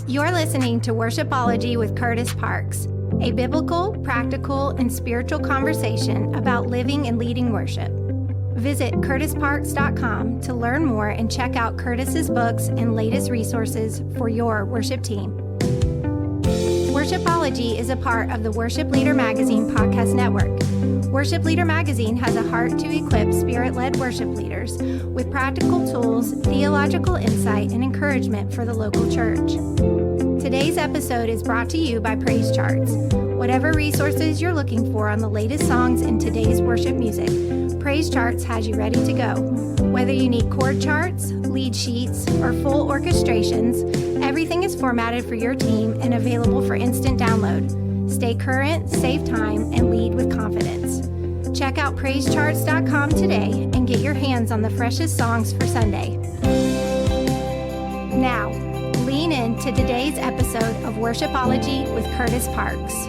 You're listening to Worshipology with Kurtis Parks, a biblical, practical, and spiritual conversation about living and leading worship. Visit kurtisparks.com to learn more and check out Kurtis's books and latest resources for your worship team. Worshipology is a part of the Worship Leader Magazine podcast network. Worship Leader Magazine has a heart to equip spirit-led worship leaders with practical tools, theological insight, and encouragement for the local church. Today's episode is brought to you by PraiseCharts. Whatever resources you're looking for on the latest songs in today's worship music, PraiseCharts has you ready to go. Whether you need chord charts, lead sheets, or full orchestrations, everything is formatted for your team and available for instant download. Stay current, save time, and lead with confidence. Check out PraiseCharts.com today and get your hands on the freshest songs for Sunday. Now, lean in to today's episode of Worshipology with Kurtis Parks.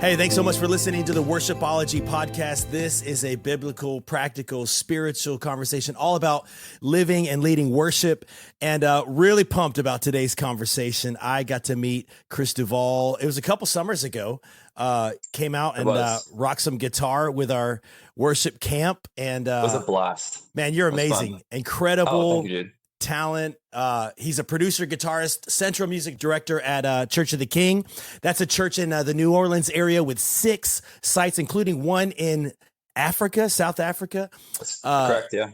Hey, thanks so much for listening to the Worshipology podcast. This is a biblical, practical, spiritual conversation all about living and leading worship, and really pumped about today's conversation. I got to meet Chris Duvall. It was a couple summers ago. Came out and rocked some guitar with our worship camp. And it was a blast. Man, you're amazing. Incredible. Oh, thank you, dude. Talent. He's a producer, guitarist, central music director at Church of the King. That's a church in the New Orleans area with 6 sites, including one in Africa, South Africa. Correct, yeah.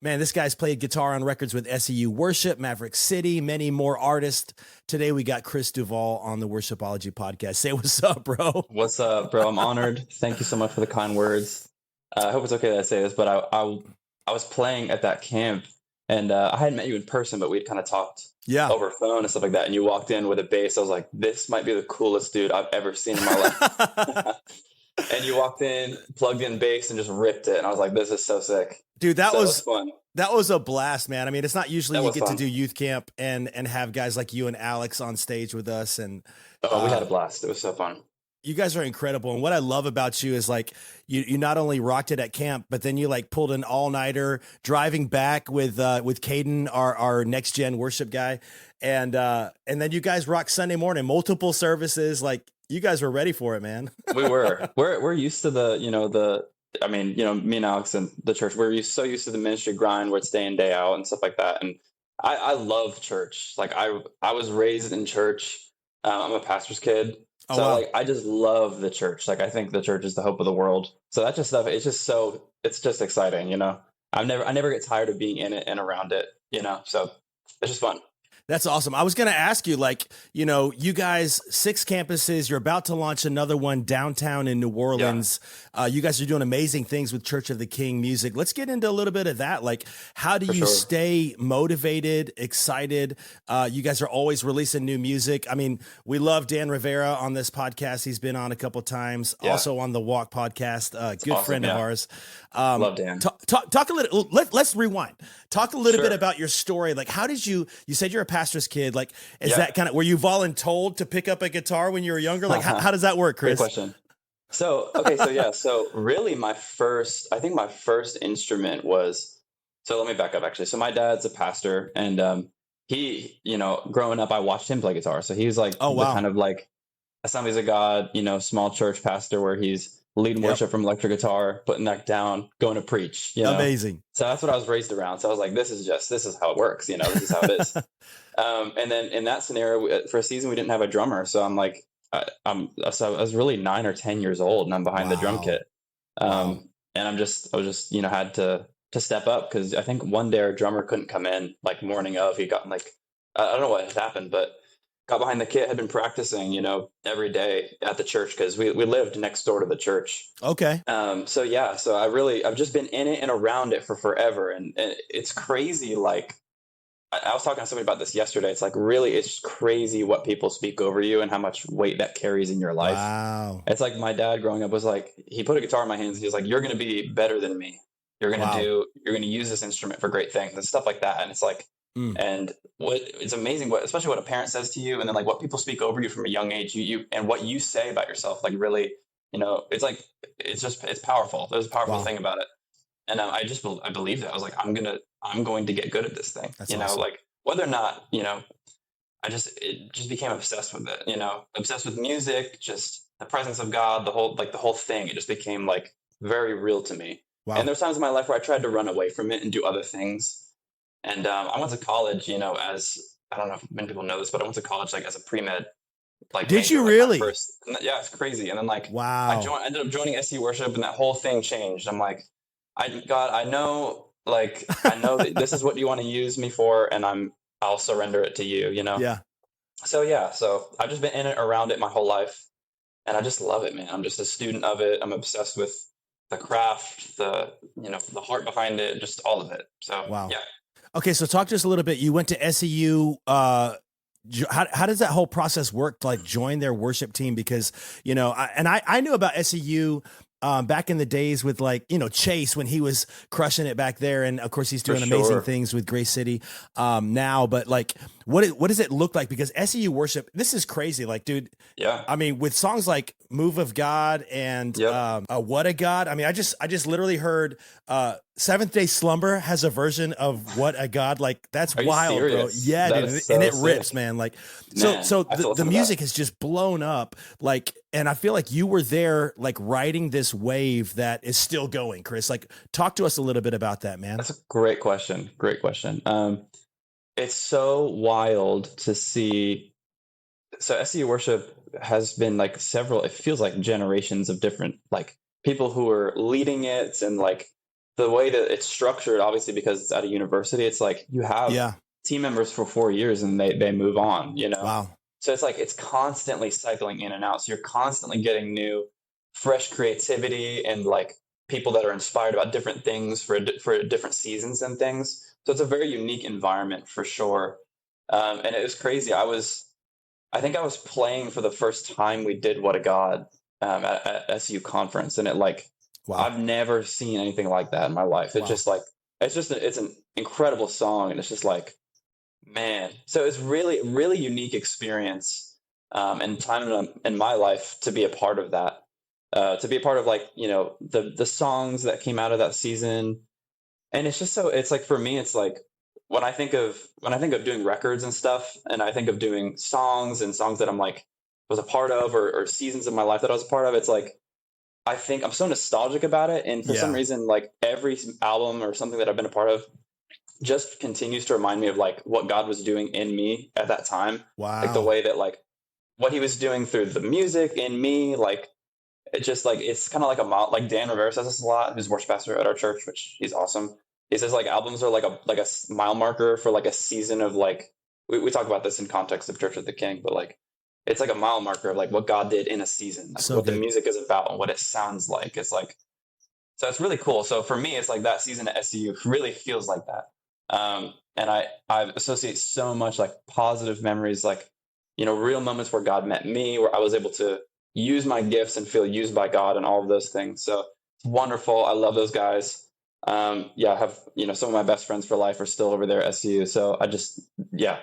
Man, this guy's played guitar on records with SEU Worship, Maverick City, many more artists. Today we got Chris Duvall on the Worshipology podcast. Say what's up, bro. What's up, bro? I'm honored. Thank you so much for the kind words. I hope it's okay that I say this, but I was playing at that camp. And I hadn't met you in person, but we'd kind of talked over phone and stuff like that. And you walked in with a bass. I was like, this might be the coolest dude I've ever seen in my life. And you walked in, plugged in bass, and just ripped it. And I was like, this is so sick. Dude, that was fun. That was a blast, man. I mean, it's not usually you get fun to do youth camp and have guys like you and Alex on stage with us. And we had a blast. It was so fun. You guys are incredible. And what I love about you is like you not only rocked it at camp, but then you like pulled an all-nighter driving back with Caden, our next gen worship guy. And then you guys rocked Sunday morning, multiple services. Like you guys were ready for it, man. We were. We're used to me and Alex and the church, we're so used to the ministry grind where it's day in, day out and stuff like that. And I love church. Like I was raised in church. I'm a pastor's kid. Oh, so wow. I just love the church. Like I think the church is the hope of the world. So that just stuff, it's just exciting, you know. I never get tired of being in it and around it, you know. So it's just fun. That's awesome. I was going to ask you, like, you know, you guys, 6 campuses, you're about to launch another one downtown in New Orleans. Yeah. You guys are doing amazing things with Church of the King music. Let's get into a little bit of that. Like, how do you stay motivated, excited? You guys are always releasing new music. I mean, we love Dan Rivera on this podcast. He's been on a couple times, also on the Walk podcast, good awesome, friend of ours. Love Dan. Talk a little, let's rewind. Talk a little bit about your story. Like, how did you said you're a pastor's kid. Like, is that kind of, were you voluntold to pick up a guitar when you were younger? Like, how does that work, Chris? Good question. So really my first instrument was, so let me back up actually. So my dad's a pastor and, he, you know, growing up, I watched him play guitar. So he was like, kind of like Assemblies of God, you know, small church pastor where he's leading worship from electric guitar, putting that down, going to preach, you know? Amazing. So that's what I was raised around. So I was like, this is how it works. You know, this is how it is. And then in that scenario, for a season, we didn't have a drummer. So I'm like, so I was really 9 or 10 years old and I'm behind the drum kit. And I was just, you know, had to step up because I think one day our drummer couldn't come in like morning of, he got like, I don't know what had happened, but got behind the kit, had been practicing, you know, every day at the church because we lived next door to the church. Okay. So I've just been in it and around it for forever. And it's crazy. Like I was talking to somebody about this yesterday. It's like, really, it's crazy what people speak over you and how much weight that carries in your life. Wow. It's like my dad growing up was like, he put a guitar in my hands. He was like, you're going to be better than me. You're going to use this instrument for great things and stuff like that. And it's like, and it's amazing especially what a parent says to you and then like what people speak over you from a young age, you and what you say about yourself, like really, you know, it's like, it's powerful. There's a powerful thing about it. And I believed it. I was like, I'm going to get good at this thing. That's awesome. Like whether or not, you know, it just became obsessed with it, obsessed with music, just the presence of God, the whole thing. It just became like very real to me. Wow. And there's times in my life where I tried to run away from it and do other things. And I went to college, as I don't know if many people know this, but I went to college like as a pre-med. Like, Did you major, really? Yeah, it's crazy. And then like, wow, I ended up joining SU worship, and that whole thing changed. I'm like, God, I know that this is what you want to use me for, and I'll surrender it to you. Yeah. So I've just been in it, around it my whole life, and I just love it, man. I'm just a student of it. I'm obsessed with the craft, the heart behind it, just all of it. So wow. Yeah. Okay, so talk to us a little bit. You went to SEU. How does that whole process work to like join their worship team? Because I knew about SEU back in the days with Chase when he was crushing it back there, and of course he's doing amazing things with Grace City now. But like, what does it look like? Because SEU worship, this is crazy. Like, dude, yeah. I mean, with songs like "Move of God" and "What a God." I mean, I just literally heard Seventh Day Slumber has a version of "What a God." Like, that's wild, bro. Yeah, dude, and it rips, man. Like, so the music has just blown up. Like, and I feel like you were there, like riding this wave that is still going. Chris, like, talk to us a little bit about that, man. That's a great question. Great question. It's so wild to see. So SEU worship has been like it feels like generations of different like people who are leading it, and like the way that it's structured, obviously because it's at a university, it's like you have team members for 4 years and they move on, Wow. So it's like it's constantly cycling in and out. So you're constantly getting new, fresh creativity and like people that are inspired about different things for different seasons and things. So it's a very unique environment for sure. And it was crazy. I think I was playing for the first time we did What a God at SU conference, and it like, wow. I've never seen anything like that in my life. It's just like, it's an incredible song, and it's just like, man. So it's really, really unique experience and time in my life to be a part of that, to be a part of like, the songs that came out of that season. And it's just it's like, for me, it's like, when I think of doing records and stuff, and I think of doing songs that I'm like was a part of, or seasons of my life that I was a part of, it's like I think I'm so nostalgic about it, and for some reason, like every album or something that I've been a part of just continues to remind me of like what God was doing in me at that time. Wow. Like the way that like what He was doing through the music in me, like it just like it's kind of like like Dan Rivera says this a lot, who's worship pastor at our church, which he's awesome. He says like albums are like a mile marker for like a season of like we talk about this in context of Church of the King, but like it's like a mile marker of like what God did in a season, like what the music is about and what it sounds like. It's like, so it's really cool. So for me, it's like that season at SCU really feels like that. And I associate so much like positive memories, like, real moments where God met me, where I was able to use my gifts and feel used by God and all of those things. So it's wonderful. I love those guys. I have, some of my best friends for life are still over there at SU. So I just,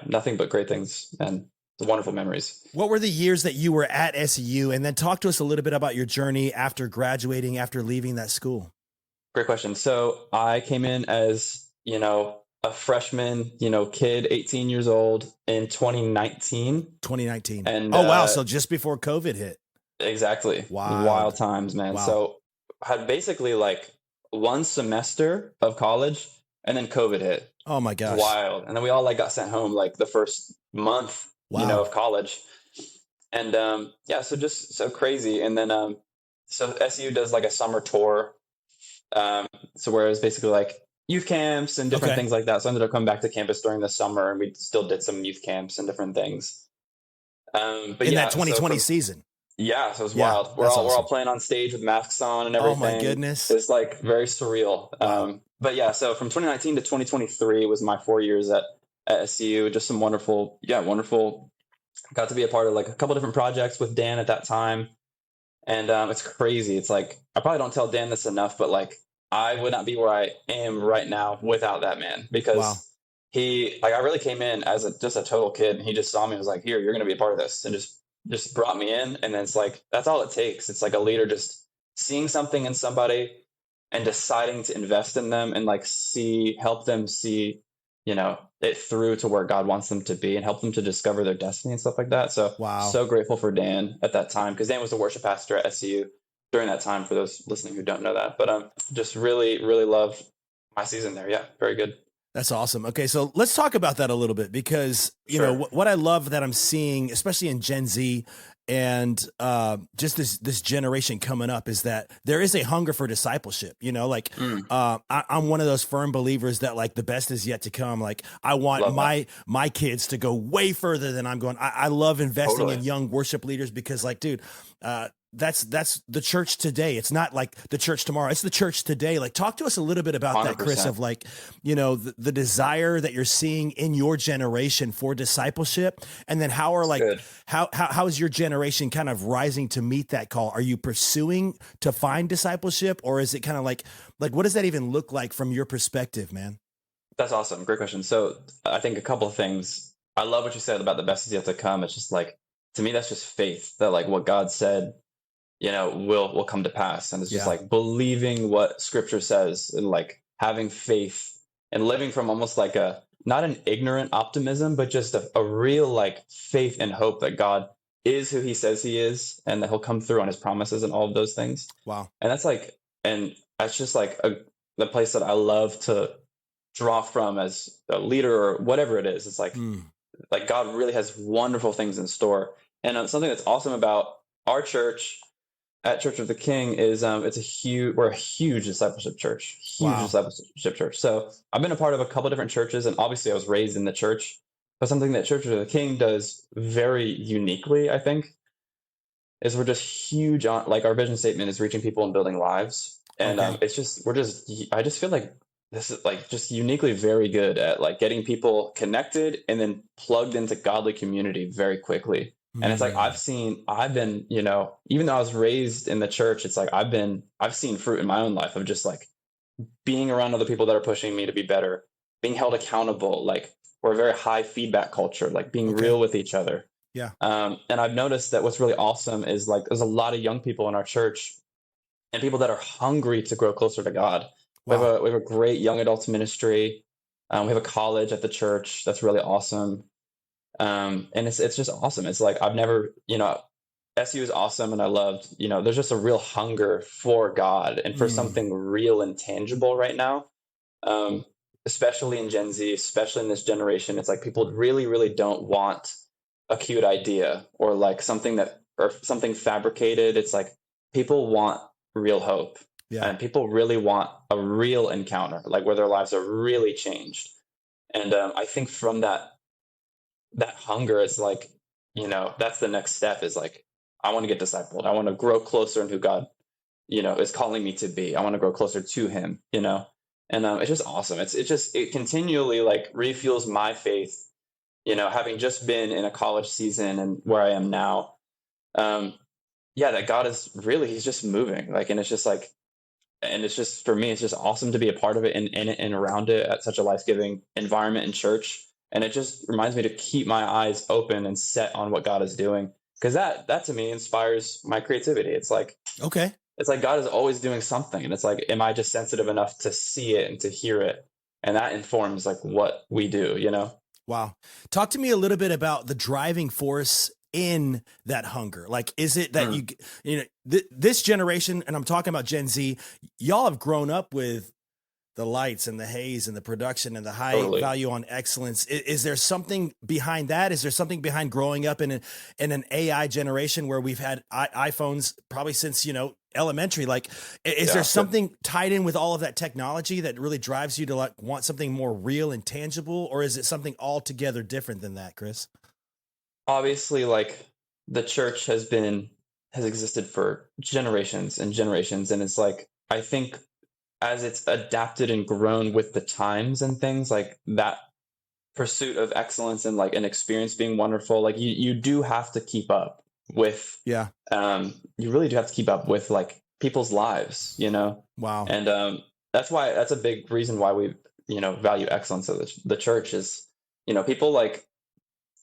nothing but great things and wonderful memories. What were the years that you were at SU? And then talk to us a little bit about your journey after graduating, after leaving that school. Great question. So I came in as, a freshman, kid, 18 years old in 2019. And wow. So just before COVID hit. Exactly. Wow. Wild times, man. Wow. So had basically like one semester of college, and then COVID hit. Oh my gosh. Wild. And then we all like got sent home like the first month, of college. And so just so crazy. And then so SU does like a summer tour. So where it was basically like youth camps and different things like that. So I ended up coming back to campus during the summer, and we still did some youth camps and different things. But in that 2020 season. Yeah, so it was wild. We're all playing on stage with masks on and everything. Oh my goodness. It's like very surreal. But yeah, so from 2019 to 2023 was my 4 years at SCU. Just some wonderful. Got to be a part of like a couple different projects with Dan at that time. And it's crazy. It's like, I probably don't tell Dan this enough, but like I would not be where I am right now without that man, because he, like, I really came in as just a total kid, and he just saw me and was like, here, you're going to be a part of this, and just brought me in. And then it's like, that's all it takes. It's like a leader just seeing something in somebody and deciding to invest in them and like help them see, it through to where God wants them to be and help them to discover their destiny and stuff like that. So Wow. so grateful for Dan at that time, because Dan was the worship pastor at SCU during that time, for those listening who don't know that. But just really, really loved my season there. Yeah, very good. That's awesome. Okay, so let's talk about that a little bit, because you Sure. know what I love that I'm seeing, especially in Gen Z and just this generation coming up, is that there is a hunger for discipleship. You know, like I'm one of those firm believers that like the best is yet to come. Like I want Love my kids to go way further than I'm going. I love investing Totally. in young worship leaders, because like, dude, that's the church today. It's not like the church tomorrow. It's the church today. Like, talk to us a little bit about that, Chris, 100%. of like, you know, the desire that you're seeing in your generation for discipleship. And then how are like, Good. how is your generation kind of rising to meet that call? Are you pursuing to find discipleship, or is it kind of like what does that even look like from your perspective, man? That's awesome. Great question. So I think a couple of things. I love what you said about the best is yet to come. It's just like, to me, that's just faith that like what God said, you know, will come to pass. And it's just like believing what scripture says, and like having faith and living from almost like not an ignorant optimism, but just a real like faith and hope that God is who he says he is, and that he'll come through on his promises and all of those things. Wow. And that's like, and that's just like the place that I love to draw from as a leader or whatever it is. It's like, like God really has wonderful things in store. And something that's awesome about our church at Church of the King is we're a huge discipleship church, discipleship church. So I've been a part of a couple different churches, and obviously I was raised in the church, but something that Church of the King does very uniquely, I think, is we're just huge on, like, our vision statement is reaching people and building lives. And I just feel like this is like just uniquely very good at like getting people connected and then plugged into godly community very quickly. And it's like, I've been, you know, even though I was raised in the church, it's like I've seen fruit in my own life of just like being around other people that are pushing me to be better, being held accountable. Like, we're a very high feedback culture, like being real with each other. Yeah. And I've noticed that what's really awesome is like, there's a lot of young people in our church and people that are hungry to grow closer to God. Wow. We have a great young adults ministry. We have a college at the church that's really awesome. And it's just awesome. It's like, I've never, you know, SU is awesome. And I loved, you know, there's just a real hunger for God and for something real and tangible right now. Especially in Gen Z, especially in this generation. It's like people really, really don't want a cute idea or like something fabricated. It's like people want real hope. Yeah. And people really want a real encounter, like where their lives are really changed. And I think from that hunger, it's like, you know, that's the next step, is like, I want to get discipled. I want to grow closer in who God, you know, is calling me to be. I want to grow closer to him, you know, and it's just awesome. It continually like refuels my faith, you know, having just been in a college season and where I am now. That God is really, he's just moving, like, and it's just like, and it's just, for me, it's just awesome to be a part of it and around it at such a life-giving environment in church. And it just reminds me to keep my eyes open and set on what God is doing. Because that to me inspires my creativity. It's like, it's like God is always doing something. And it's like, am I just sensitive enough to see it and to hear it? And that informs like what we do, you know? Wow. Talk to me a little bit about the driving force in that hunger. Like, is it that you know, this generation, and I'm talking about Gen Z, y'all have grown up with the lights and the haze and the production and the high value on excellence. Is there something behind that? Is there something behind growing up in an AI generation where we've had iPhones probably since, you know, elementary? Like, is there something tied in with all of that technology that really drives you to like want something more real and tangible? Or is it something altogether different than that, Chris? Obviously, like, the church has existed for generations and generations. And it's like, I think as it's adapted and grown with the times and things, like that pursuit of excellence and like an experience being wonderful, like you do have to keep up with, you really do have to keep up with like people's lives, you know? Wow. And that's a big reason why we, you know, value excellence of the church is, you know, people like,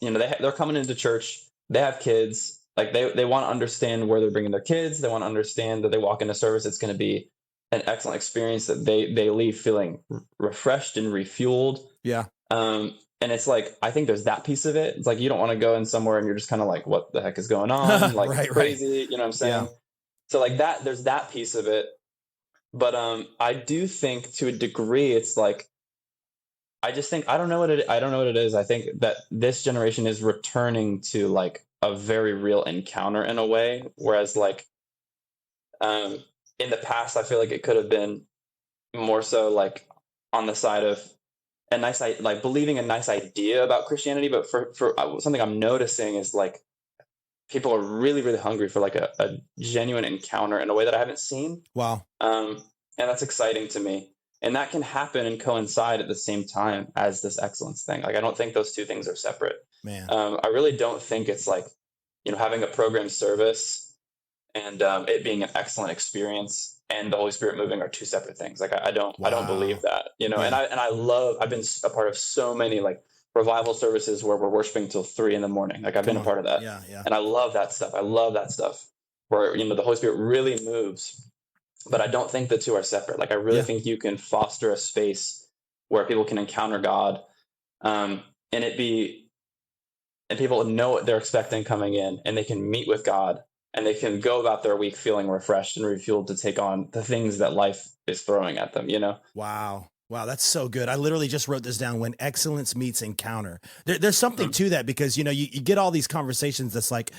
you know, they're coming into church, they have kids, like they want to understand where they're bringing their kids. They want to understand that they walk into service, it's going to be an excellent experience, that they leave feeling refreshed and refueled. Yeah. And it's like, I think there's that piece of it. It's like, you don't want to go in somewhere and you're just kind of like, what the heck is going on? Like, Right, it's crazy. You know what I'm saying? Yeah. So like that, there's that piece of it. But I do think to a degree, it's like, I just think, I don't know what it is. I think that this generation is returning to like a very real encounter in a way. Whereas like, in the past, I feel like it could have been more so like on the side of a nice, like believing a nice idea about Christianity. But for something I'm noticing is like people are really, really hungry for like a genuine encounter in a way that I haven't seen. Wow. And that's exciting to me. And that can happen and coincide at the same time as this excellence thing. Like, I don't think those two things are separate. Man. I really don't think it's like, having a program service and it being an excellent experience and the Holy Spirit moving are two separate things. Like, I don't believe that, Yeah. and I've been a part of so many like revival services where we're worshiping till 3 a.m. Like, I've been a part of that. Yeah. And I love that stuff. I love that stuff where, the Holy Spirit really moves. But I don't think the two are separate. Like, I really think you can foster a space where people can encounter God, and people know what they're expecting coming in, and they can meet with God, and they can go about their week feeling refreshed and refueled to take on the things that life is throwing at them. Wow. Wow, that's so good. I literally just wrote this down: when excellence meets encounter. There's something to that, because you get all these conversations that's like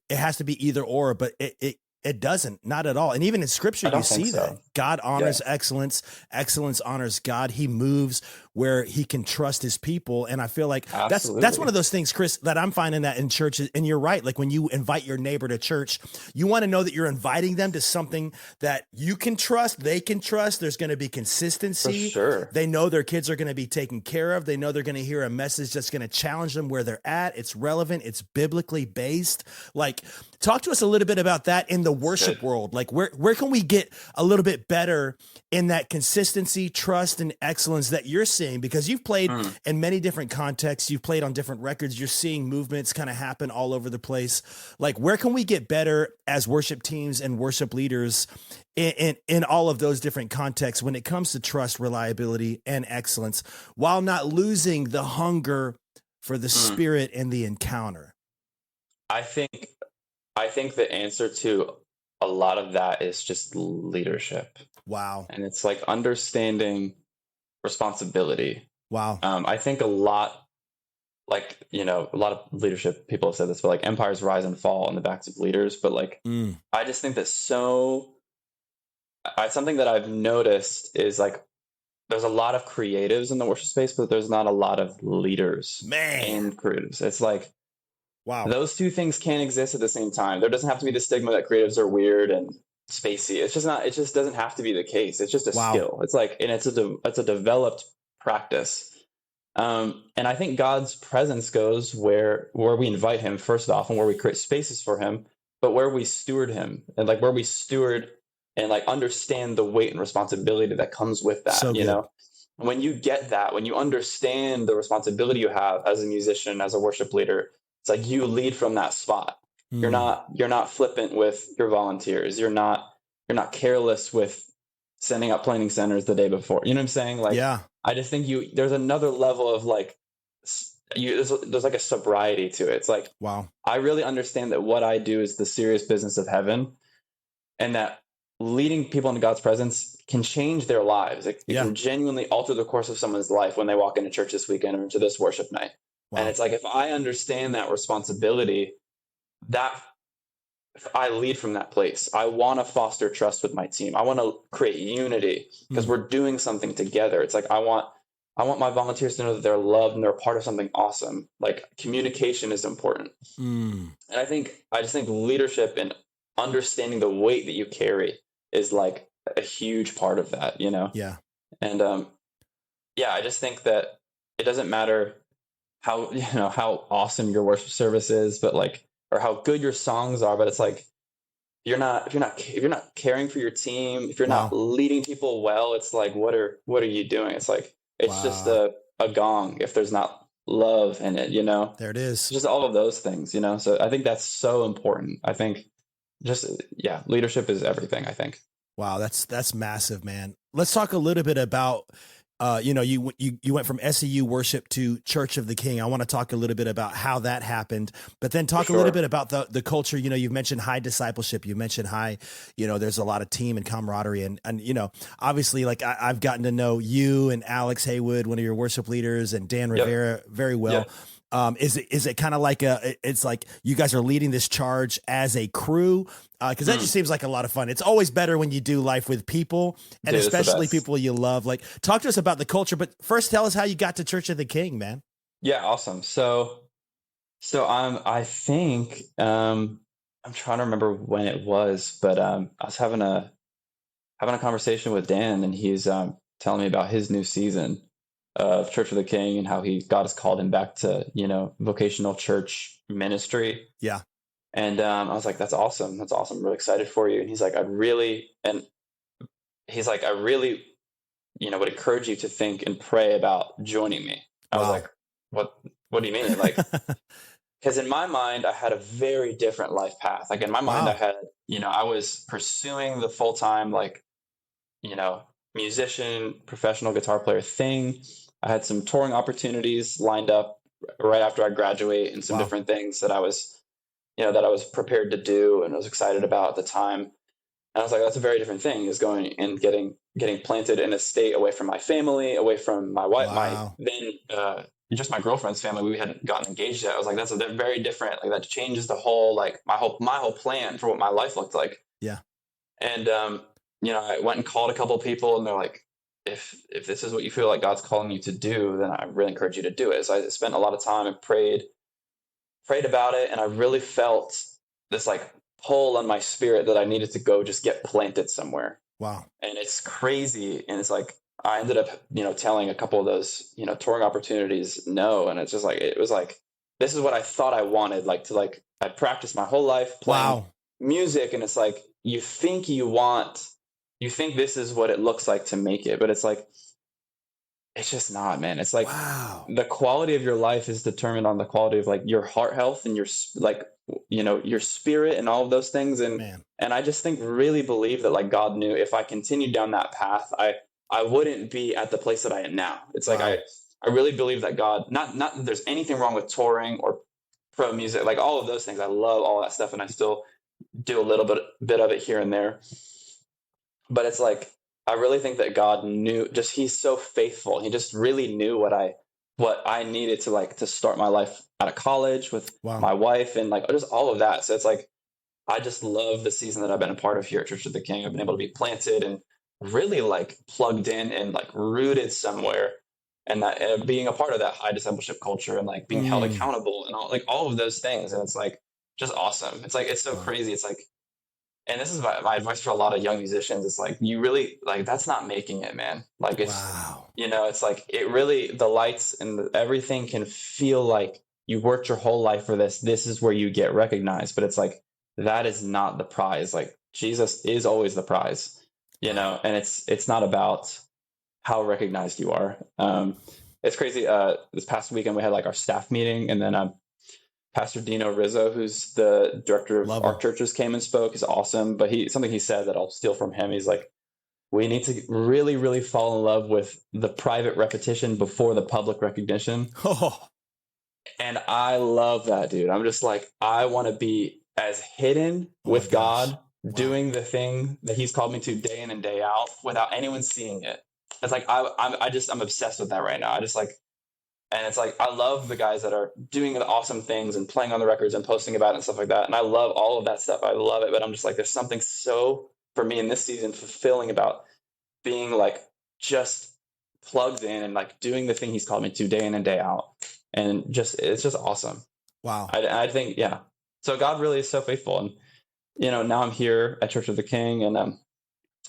it has to be either or, but it doesn't, not at all. And even in scripture, you see that God honors excellence. Excellence honors God. He moves where he can trust his people. And I feel like that's one of those things, Chris, that I'm finding that in churches. And you're right. Like, when you invite your neighbor to church, you want to know that you're inviting them to something that you can trust, they can trust. There's going to be consistency. For sure. They know their kids are going to be taken care of. They know they're going to hear a message that's going to challenge them where they're at. It's relevant. It's biblically based. Like, talk to us a little bit about that in the worship world. Like, where can we get a little bit better in that consistency, trust, and excellence that you're seeing? Because you've played in many different contexts. You've played on different records. You're seeing movements kind of happen all over the place. Like, where can we get better as worship teams and worship leaders in all of those different contexts when it comes to trust, reliability, and excellence, while not losing the hunger for the spirit and the encounter? I think the answer to a lot of that is just leadership. Wow. And it's like understanding responsibility. Wow. I think a lot of leadership people have said this, but like empires rise and fall on the backs of leaders. But like, I just think that something that I've noticed is like, there's a lot of creatives in the worship space, but there's not a lot of leaders and creatives. It's like, wow, those two things can't exist at the same time. There doesn't have to be the stigma that creatives are weird and spacey. It's just not. It just doesn't have to be the case. It's just a skill. It's like, and it's a developed practice. And I think God's presence goes where we invite him, first off, and where we create spaces for him, but where we steward him, and like where we steward and like understand the weight and responsibility that comes with that. So good. When you get that, when you understand the responsibility you have as a musician, as a worship leader, it's like you lead from that spot. You're not flippant with your volunteers. You're not careless with sending up planning centers the day before. You know what I'm saying? Like, I just think there's another level of like, there's like a sobriety to it. It's like, wow, I really understand that what I do is the serious business of heaven, and that leading people into God's presence can change their lives. It can genuinely alter the course of someone's life when they walk into church this weekend or into this worship night. Wow. And it's like, if I understand that responsibility, that if I lead from that place, I want to foster trust with my team. I want to create unity because we're doing something together. It's like, I want my volunteers to know that they're loved and they're a part of something awesome. Like, communication is important. And I just think leadership and understanding the weight that you carry is like a huge part of that, Yeah. And I just think that it doesn't matter how awesome your worship service is, but like, or how good your songs are, but it's like, if you're not caring for your team, if you're not leading people well, it's like, what are you doing? It's like, it's just a gong if there's not love in it, There it is. Just all of those things, So I think that's so important. I think leadership is everything, I think. Wow, that's massive, man. Let's talk a little bit about you went from SEU worship to Church of the King. I want to talk a little bit about how that happened, but then talk a little bit about the culture. You've mentioned high discipleship. You mentioned high, there's a lot of team and camaraderie, and obviously, like I've gotten to know you and Alex Haywood, one of your worship leaders, and Dan Rivera very well. Yep. Is it kind of like it's like you guys are leading this charge as a crew? Because that just seems like a lot of fun. It's always better when you do life with people, and especially people you love. Like, talk to us about the culture, but first tell us how you got to Church of the King, man. Yeah, awesome. So I think I'm trying to remember when it was, but I was having a conversation with Dan, and he's telling me about his new season of Church of the King and how God has called him back to, vocational church ministry. Yeah. And I was like, that's awesome. That's awesome. I'm really excited for you. And he's like, I really would encourage you to think and pray about joining me. I was like, what do you mean? Like, because in my mind, I had a very different life path. Like in my mind, I had, I was pursuing the full-time, musician, professional guitar player thing. I had some touring opportunities lined up right after I graduate, and some different things that I was prepared to do and was excited about at the time. And I was like, that's a very different thing, is going and getting planted in a state away from my family, away from my wife, just my girlfriend's family. We hadn't gotten engaged yet. I was like, that's a very different, like that changes the whole, like my whole plan for what my life looked like. Yeah. And, I went and called a couple of people, and they're like, if this is what you feel like God's calling you to do, then I really encourage you to do it. So I spent a lot of time and prayed about it. And I really felt this like pull on my spirit that I needed to go just get planted somewhere. Wow. And it's crazy. And it's like, I ended up, telling a couple of those, touring opportunities no. And it's just like, it was like, this is what I thought I wanted. I practiced my whole life playing music. And it's like, you think this is what it looks like to make it, but it's like, it's just not, man. It's like the quality of your life is determined on the quality of like your heart health and your your spirit and all of those things. And I just really believe that like God knew if I continued down that path, I wouldn't be at the place that I am now. It's like I really believe that God, not that there's anything wrong with touring or pro music, like all of those things. I love all that stuff, and I still do a little bit of it here and there. But it's like, I really think that God knew, he's so faithful. He just really knew what I needed to start my life out of college with my wife, and like just all of that. So it's like, I just love the season that I've been a part of here at Church of the King. I've been able to be planted and really like plugged in and like rooted somewhere, and that being a part of that high discipleship culture, and like being held accountable and all of those things. And it's like, just awesome. It's like, it's so crazy. It's like, and this is my advice for a lot of young musicians. It's like, you really, like, that's not making it, man. Like, it's, it's like, it really, the lights and everything can feel like you worked your whole life for this. This is where you get recognized. But it's like, that is not the prize. Like, Jesus is always the prize, and it's not about how recognized you are. It's crazy. This past weekend, we had like our staff meeting, and then Pastor Dino Rizzo, who's the director of our churches, came and spoke. He's awesome. But something he said that I'll steal from him. He's like, we need to really, really fall in love with the private repetition before the public recognition. And I love that, dude. I'm just like, I want to be as hidden with God, doing the thing that he's called me to day in and day out without anyone seeing it. It's like, I'm obsessed with that right now. And it's like, I love the guys that are doing the awesome things and playing on the records and posting about it and stuff like that. And I love all of that stuff. I love it. But I'm just like, there's something so, for me in this season, fulfilling about being like just plugged in and like doing the thing he's called me to day in and day out. And it's just awesome. Wow. I think, So God really is so faithful. And, now I'm here at Church of the King. And I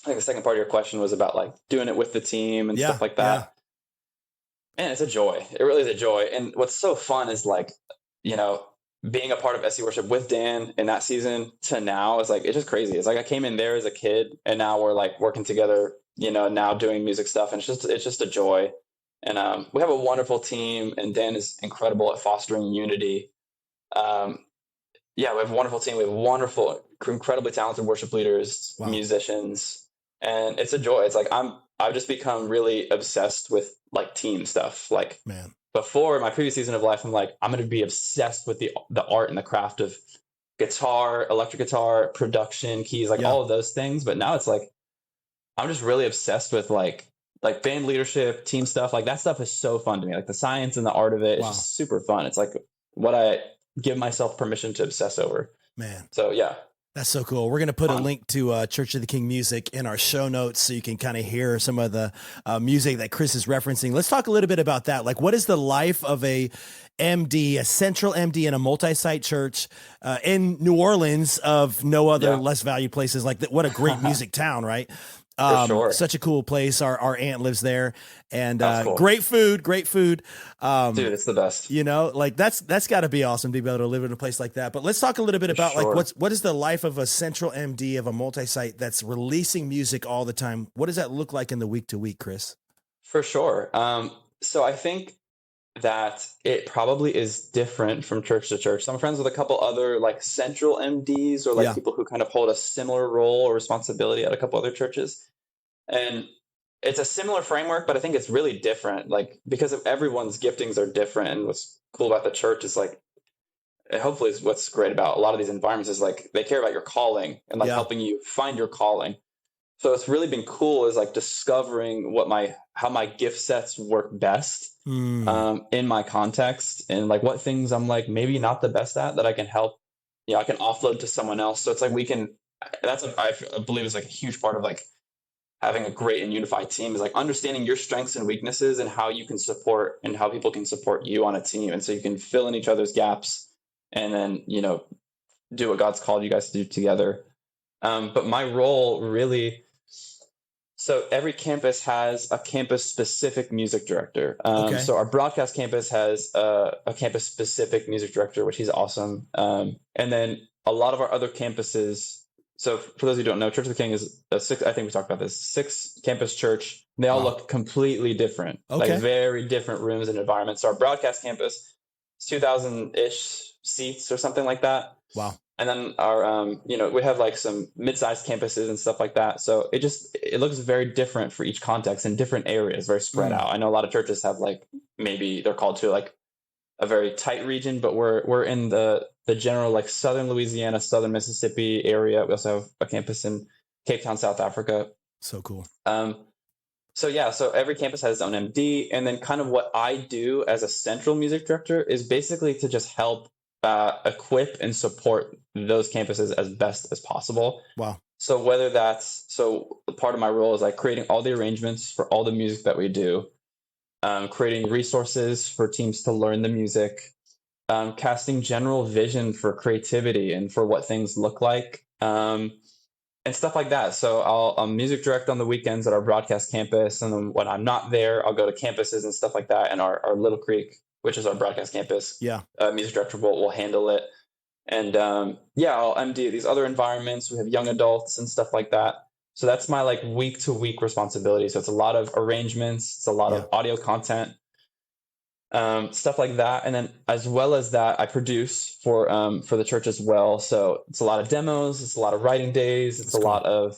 think the second part of your question was about like doing it with the team and stuff like that. Man, it's a joy. It really is a joy. And what's so fun is like, being a part of SE Worship with Dan in that season to now is like, it's just crazy. It's like I came in there as a kid, and now we're like working together, now doing music stuff. And it's just a joy. And we have a wonderful team, and Dan is incredible at fostering unity. We have a wonderful team. We have wonderful, incredibly talented worship leaders, musicians, and it's a joy. It's like I've just become really obsessed with like team stuff. Like Man. before my previous season of life, I'm like, I'm going to be obsessed with the art and the craft of guitar, electric guitar, production, keys, like all of those things. But now it's like, I'm just really obsessed with like band leadership, team stuff. Like that stuff is so fun to me. Like the science and the art of it is just super fun. It's like what I give myself permission to obsess over. Man. So yeah. That's so cool. We're going to put a link to Church of the King music in our show notes so you can kind of hear some of the music that Chris is referencing. Let's talk a little bit about that. Like, what is the life of a MD, a central MD in a multi-site church in New Orleans of no other less valued places like that? What a great music town, right? For sure. Such a cool place. Our aunt lives there, and cool. great food. Dude, it's the best. You know, like that's got to be awesome to be able to live in a place like that. But let's talk a little bit about like what is the life of a central MD of a multi-site that's releasing music all the time? What does that look like in the week to week, Chris? For sure. So I think that it probably is different from church to church. So I'm friends with a couple other like central MDs or like people who kind of hold a similar role or responsibility at a couple other churches. And it's a similar framework, but I think it's really different, like because of everyone's giftings are different. And what's cool about the church is like, hopefully is what's great about a lot of these environments is like, they care about your calling and like helping you find your calling. So it's really been cool is like discovering how my gift sets work best in my context and like what things I'm like maybe not the best at that I can help, I can offload to someone else. So it's like I believe is like a huge part of like having a great and unified team is like understanding your strengths and weaknesses and how you can support and how people can support you on a team. And so you can fill in each other's gaps and then, do what God's called you guys to do together. But my role really, so every campus has a campus-specific music director. So our broadcast campus has a campus-specific music director, which he's awesome. And then a lot of our other campuses, so for those who don't know, Church of the King is I think we talked about this, 6 campus church. They all look completely different, like very different rooms and environments. So our broadcast campus is 2,000-ish seats or something like that. Wow. And then our, we have like some mid-sized campuses and stuff like that. So it looks very different for each context in different areas, very spread out. I know a lot of churches have like, maybe they're called to like a very tight region, but we're in the general like Southern Louisiana, Southern Mississippi area. We also have a campus in Cape Town, South Africa. So cool. So every campus has its own MD. And then kind of what I do as a central music director is basically to just help equip and support those campuses as best as possible. Wow. So part of my role is like creating all the arrangements for all the music that we do, creating resources for teams to learn the music, casting general vision for creativity and for what things look like, and stuff like that. So I'll music direct on the weekends at our broadcast campus. And then when I'm not there, I'll go to campuses and stuff like that. And our Little Creek, which is our broadcast campus, music director will handle it. And I'll MD these other environments. We have young adults and stuff like that. So that's my like week to week responsibility. So it's a lot of arrangements. It's a lot of audio content, stuff like that. And then as well as that, I produce for the church as well. So it's a lot of demos. It's a lot of writing days. It's a lot of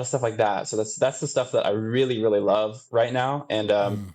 stuff like that. So that's the stuff that I really, really love right now. And I'm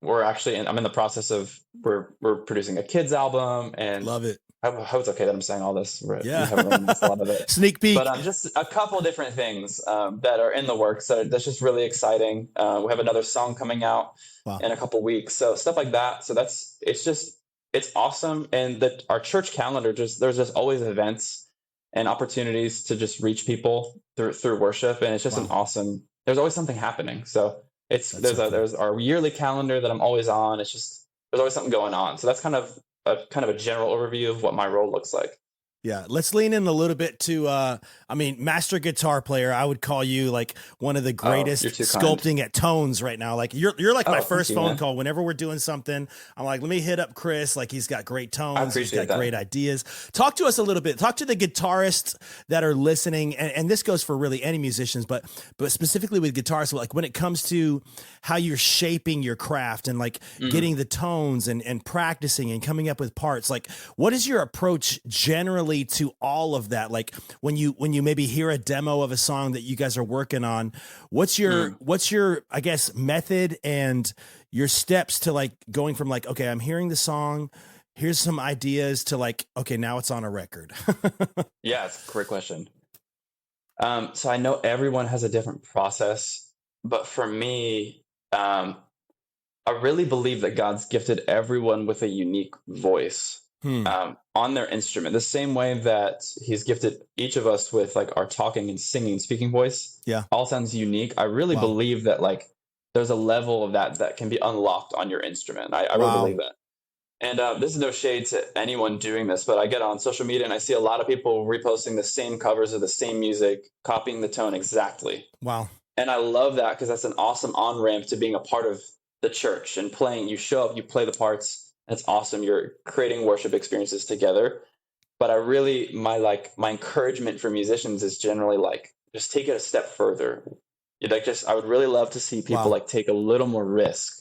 in the process of we're producing a kids album and love it. I hope it's okay that I'm saying all this. We haven't missed a lot of it. Sneak peek. But just a couple of different things that are in the works. So that's just really exciting. We have another song coming out in a couple of weeks. So stuff like that. So it's awesome. And our church calendar, there's just always events and opportunities to just reach people through worship. And it's just there's always something happening. So there's our yearly calendar that I'm always on. It's just, there's always something going on. So that's kind of a general overview of what my role looks like. Yeah, let's lean in a little bit to, master guitar player. I would call you like one of the greatest sculpting at tones right now. Like you're like my first phone call. Whenever we're doing something, I'm like, let me hit up Chris. Like he's got great tones. He's got great ideas. Talk to us a little bit. Talk to the guitarists that are listening. And this goes for really any musicians, but specifically with guitarists, like when it comes to how you're shaping your craft and like getting the tones and practicing and coming up with parts, like what is your approach generally practically to all of that? Like when you maybe hear a demo of a song that you guys are working on, what's your I guess method and your steps to like going from like, okay, I'm hearing the song, here's some ideas, to like, okay, now it's on a record. Yeah, it's a great question. So I know everyone has a different process, but for me, I really believe that God's gifted everyone with a unique voice on their instrument, the same way that He's gifted each of us with like our talking and singing, speaking voice. Yeah, all sounds unique. I really believe that like there's a level of that can be unlocked on your instrument. I really believe that. And this is no shade to anyone doing this, but I get on social media and I see a lot of people reposting the same covers of the same music, copying the tone exactly. Wow. And I love that because that's an awesome on-ramp to being a part of the church and playing. You show up, you play the parts. It's awesome. You're creating worship experiences together. But my encouragement for musicians is generally like, just take it a step further. I would really love to see people like take a little more risk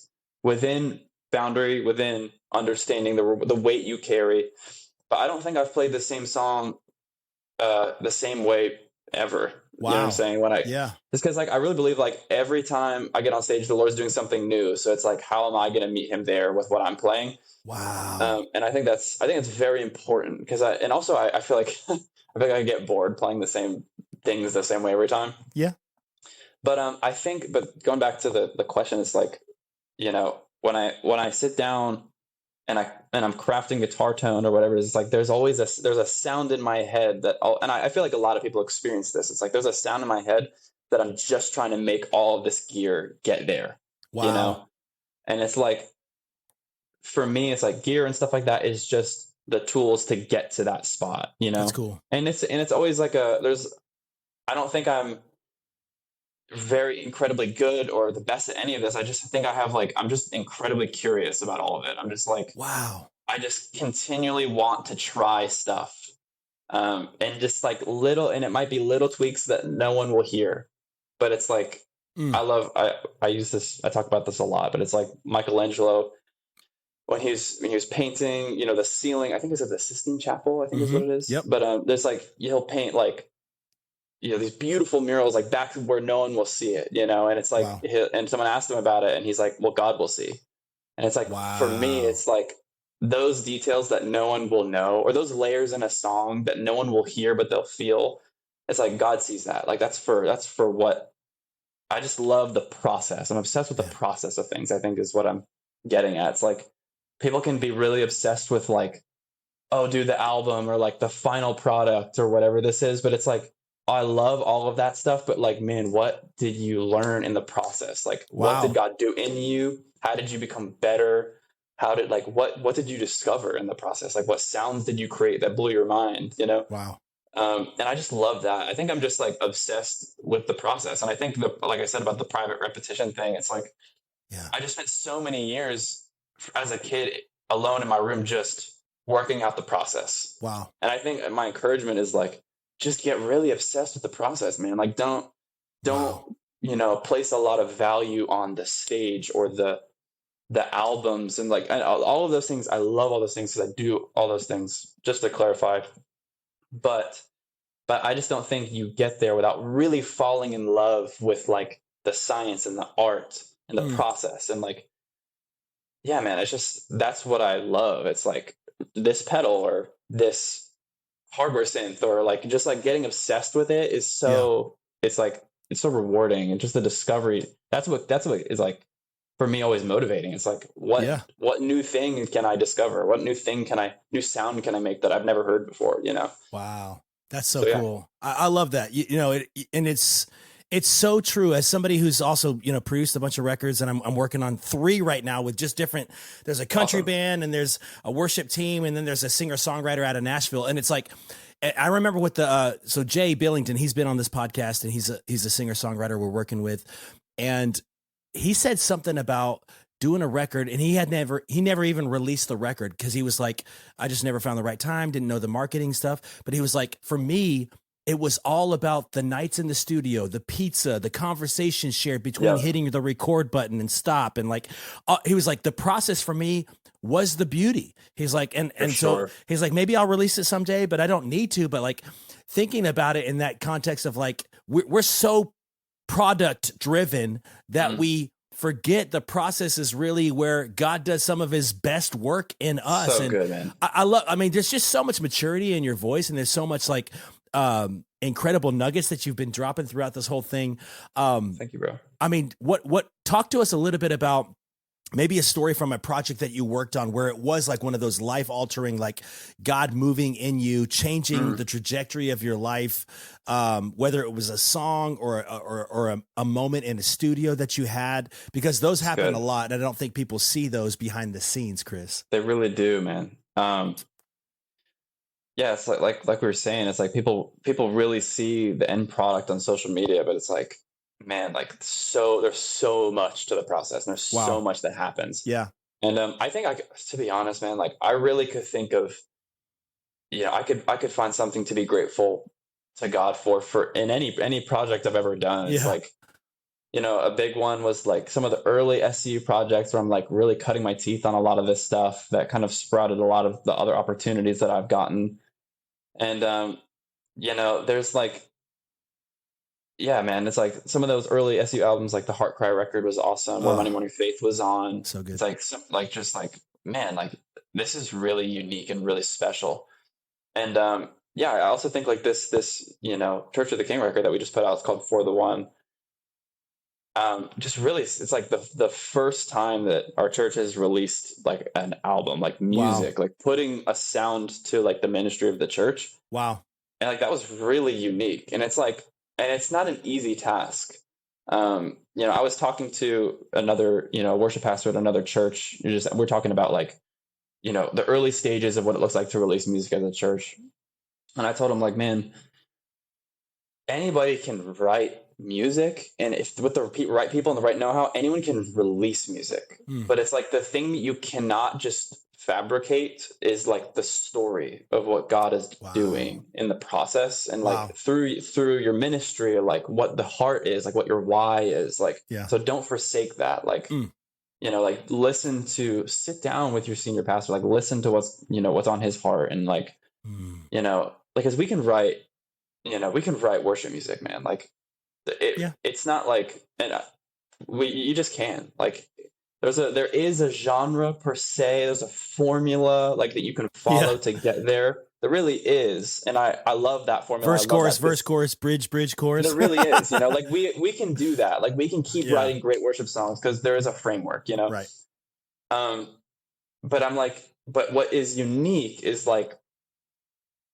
within understanding the weight you carry. But I don't think I've played the same song the same way ever. Wow. You know what I'm saying? Just because like I really believe like every time I get on stage, the Lord's doing something new. So it's like, how am I going to meet Him there with what I'm playing? Wow. And I think it's very important because I feel like I get bored playing the same things the same way every time. Yeah. But but going back to the question, it's like, when I sit down and I'm crafting guitar tone or whatever, it's like there's a sound in my head and I feel like a lot of people experience this. It's like there's a sound in my head that I'm just trying to make all of this gear get there. Wow. And it's like, for me, it's like gear and stuff like that is just the tools to get to that spot. That's cool. And it's always like I don't think I'm very incredibly good or the best at any of this. I just think I'm just incredibly curious about all of it. I'm just like, wow. I just continually want to try stuff. And just like and it might be little tweaks that no one will hear, but it's like, I use this, I talk about this a lot, but it's like Michelangelo, when he was painting, the ceiling, I think it's at the Sistine Chapel, I think is what it is. Yep. But there's like, he'll paint like, these beautiful murals like back where no one will see it, and it's like, and someone asked him about it and he's like, well, God will see. And it's like, for me, it's like those details that no one will know, or those layers in a song that no one will hear, but they'll feel. It's like, God sees that. Like that's for what I just love the process. I'm obsessed with the process of things, I think is what I'm getting at. It's like people can be really obsessed with like, oh, dude, the album or like the final product or whatever this is. But it's like, I love all of that stuff, but like, man, what did you learn in the process? Like, what did God do in you? How did you become better? How did what did you discover in the process? Like, what sounds did you create that blew your mind? Wow. And I just love that. I think I'm just like obsessed with the process. And I think like I said about the private repetition thing, it's like, I just spent so many years as a kid alone in my room, just working out the process. Wow. And I think my encouragement is like, just get really obsessed with the process, man. Like don't, place a lot of value on the stage or the albums and like, and all of those things. I love all those things because I do all those things, just to clarify. But I just don't think you get there without really falling in love with like the science and the art and the process. And like, yeah, man, it's just, that's what I love. It's like this pedal or this hardware synth or like just like getting obsessed with it is so it's like it's so rewarding, and just the discovery, that's what is like for me always motivating. It's like what new thing can I discover, what new sound can I make that I've never heard before. Wow, that's so cool. I love that. And it's so true. As somebody who's also, produced a bunch of records, and I'm working on 3 right now with just different, there's a country band and there's a worship team. And then there's a singer-songwriter out of Nashville. And it's like, I remember with so Jay Billington, he's been on this podcast and he's a singer-songwriter we're working with. And he said something about doing a record, and he never even released the record because he was like, I just never found the right time, didn't know the marketing stuff. But he was like, for me, it was all about the nights in the studio, the pizza, the conversations shared between hitting the record button and stop. And like, he was like, the process for me was the beauty. He's like, and sure. so he's like, maybe I'll release it someday, but I don't need to. But like thinking about it in that context of like, we're so product driven that we forget the process is really where God does some of his best work in us. So and good, man. I mean, there's just so much maturity in your voice, and there's so much like incredible nuggets that you've been dropping throughout this whole thing. Thank you, bro. I mean, what talk to us a little bit about maybe a story from a project that you worked on where it was like one of those life altering, like God moving in you, changing the trajectory of your life, whether it was a song or a moment in a studio that you had, because those happen a lot. And I don't think people see those behind the scenes, Chris. They really do, man. Yeah, it's like we were saying, it's like people really see the end product on social media, but it's like, man, like there's so much to the process, and there's so much that happens. Yeah. And I think to be honest, man, like I really could think of, I could find something to be grateful to God for in any project I've ever done. It's like, a big one was like some of the early SCU projects where I'm like really cutting my teeth on a lot of this stuff that kind of sprouted a lot of the other opportunities that I've gotten. And, there's like, yeah, man, it's like some of those early SU albums, like the Heart Cry record was awesome. Where Money, Morning Faith was on. So good. It's like, just like, man, like this is really unique and really special. And, I also think like this, Church of the King record that we just put out, it's called For the One. Just really, it's like the first time that our church has released like an album, like music, like putting a sound to like the ministry of the church. Wow. And like, that was really unique. And it's like, and it's not an easy task. I was talking to another, worship pastor at another church. We're talking about like, the early stages of what it looks like to release music as a church. And I told him like, man, anybody can write music, and if with the right people and the right know-how, anyone can release music. But it's like the thing that you cannot just fabricate is like the story of what God is doing in the process, and like through your ministry, like what the heart is, like what your why is, like. So don't forsake that. Like, like sit down with your senior pastor, like listen to what's on his heart, and like, because we can write worship music, man. Like it's not like, and you just can, like, there is a genre per se. There's a formula like that you can follow to get there. There really is. And I love that formula. Verse, chorus, bridge, chorus. There really is, like we can do that. Like we can keep writing great worship songs because there is a framework, Right. But I'm like, but what is unique is like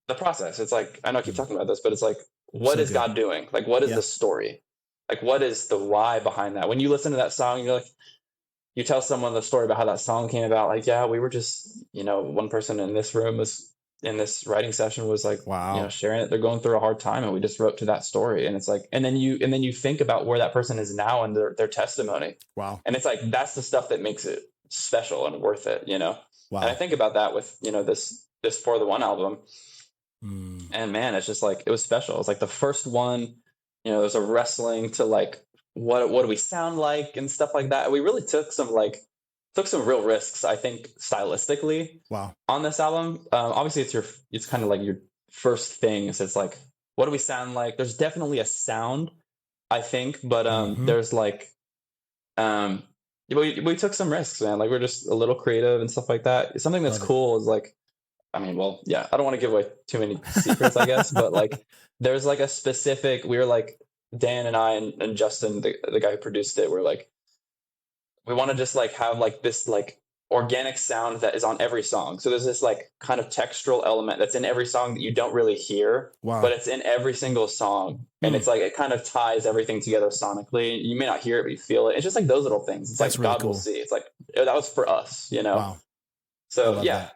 the process. It's like, I know I keep talking about this, but it's like, what is God doing? Like, what is the story? Like, what is the why behind that? When you listen to that song, you're like, you tell someone the story about how that song came about. Like, yeah, we were just, one person in this room was in this writing session was like, sharing it. They're going through a hard time, and we just wrote to that story. And it's like, and then you think about where that person is now and their testimony. Wow. And it's like, that's the stuff that makes it special and worth it, Wow. And I think about that with, this For the One album. And man, it's just like, it was special. It was like the first one, there's a wrestling to like, what do we sound like and stuff like that. We really took some real risks, I think, stylistically. Wow. On this album. Obviously it's kind of like your first thing. So it's like, what do we sound like? There's definitely a sound, I think, but there's like, we took some risks, man. Like we're just a little creative and stuff like that. Something that's cool is like, I mean, well, yeah, I don't want to give away too many secrets, I guess, but like there's like a specific, we were like, Dan and I and Justin, the guy who produced it, we're like, we want to just like have like this like organic sound that is on every song. So there's this like kind of textural element that's in every song that you don't really hear, but it's in every single song. And it's like, it kind of ties everything together sonically. You may not hear it, but you feel it. It's just like those little things. It's that's like, really God will see. It's like, that was for us, Wow. So yeah. That.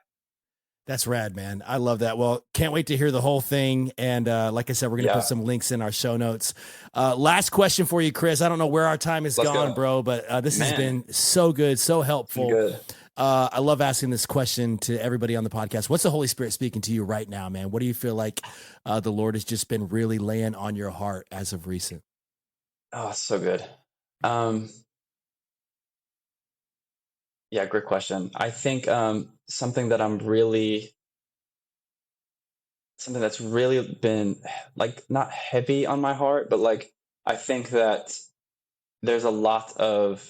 That's rad, man. I love that. Well, can't wait to hear the whole thing. And like I said, we're going to put some links in our show notes. Last question for you, Chris. I don't know where our time has gone, bro, but this has been so good, so helpful. Good. I love asking this question to everybody on the podcast. What's the Holy Spirit speaking to you right now, man? What do you feel like the Lord has just been really laying on your heart as of recent? Oh, so good. Yeah, great question. I think something that's really been like not heavy on my heart, but like I think that there's a lot of,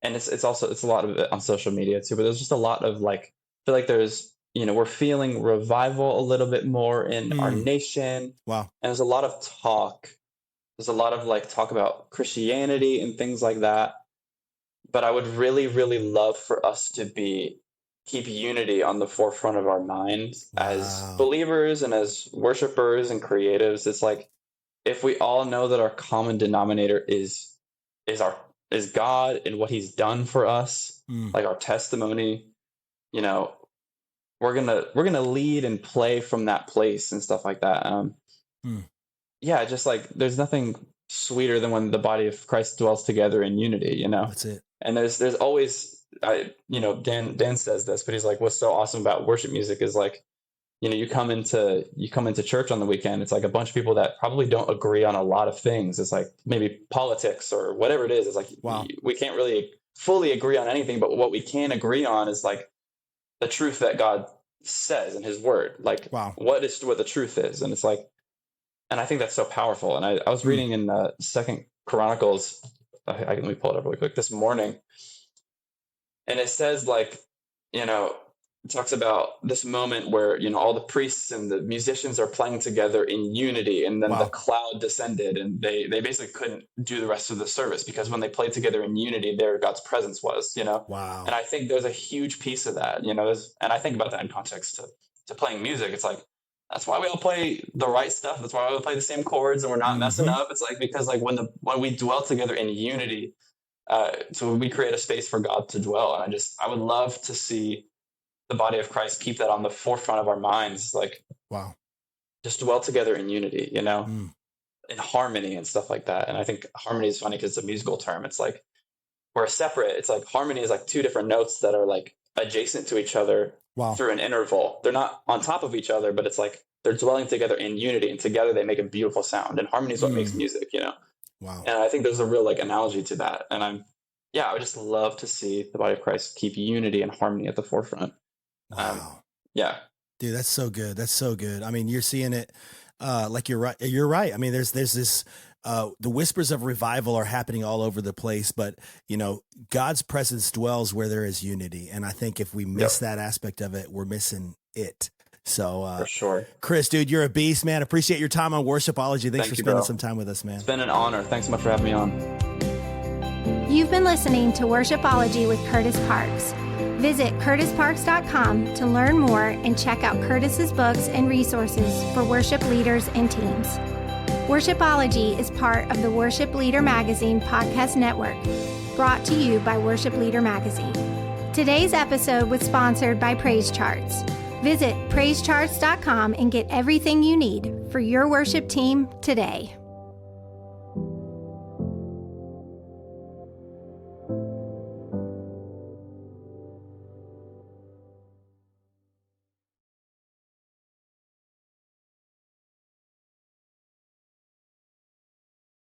and it's also it's a lot of it on social media too, but there's just a lot of like, I feel like there's, we're feeling revival a little bit more in our nation. Wow. And there's a lot of talk. There's a lot of like talk about Christianity and things like that. But I would really, really love for us to keep unity on the forefront of our minds as believers and as worshipers and creatives. It's like, if we all know that our common denominator is God and what he's done for us, like our testimony, we're gonna lead and play from that place and stuff like that. Yeah, just like there's nothing sweeter than when the body of Christ dwells together in unity, That's it. And there's always, Dan says this, but he's like, what's so awesome about worship music is like, you come into church on the weekend. It's like a bunch of people that probably don't agree on a lot of things. It's like maybe politics or whatever it is. It's like, we can't really fully agree on anything, but what we can agree on is like the truth that God says in his word, like what the truth is. And it's like, and I think that's so powerful. And I was reading in Second Chronicles, let me pull it up really quick this morning. And it says like, it talks about this moment where, all the priests and the musicians are playing together in unity, and then the cloud descended and they basically couldn't do the rest of the service because when they played together in unity, there God's presence was, Wow. And I think there's a huge piece of that, and I think about that in context to playing music. It's like, that's why we all play the right stuff. That's why we all play the same chords and we're not messing up. It's like, because like when we dwell together in unity, so we create a space for God to dwell. And I would love to see the body of Christ keep that on the forefront of our minds. Like, just dwell together in unity, in harmony and stuff like that. And I think harmony is funny because it's a musical term. It's like, we're separate. It's like harmony is like two different notes that are like adjacent to each other through an interval. They're not on top of each other, but it's like they're dwelling together in unity, and together they make a beautiful sound. And harmony is what makes music, Wow. And I think there's a real like analogy to that. And I would just love to see the body of Christ keep unity and harmony at the forefront. Wow. Yeah. Dude, that's so good. That's so good. I mean, you're seeing it, like you're right. You're right. I mean, there's this, the whispers of revival are happening all over the place, but God's presence dwells where there is unity. And I think if we miss that aspect of it, we're missing it. So for sure. Chris, dude, you're a beast, man. Appreciate your time on Worshipology. Thanks for spending some time with us, man. It's been an honor. Thanks so much for having me on. You've been listening to Worshipology with Kurtis Parks. Visit kurtisparks.com to learn more and check out Kurtis's books and resources for worship leaders and teams. Worshipology is part of the Worship Leader Magazine podcast network, brought to you by Worship Leader Magazine. Today's episode was sponsored by PraiseCharts. Visit praisecharts.com and get everything you need for your worship team today.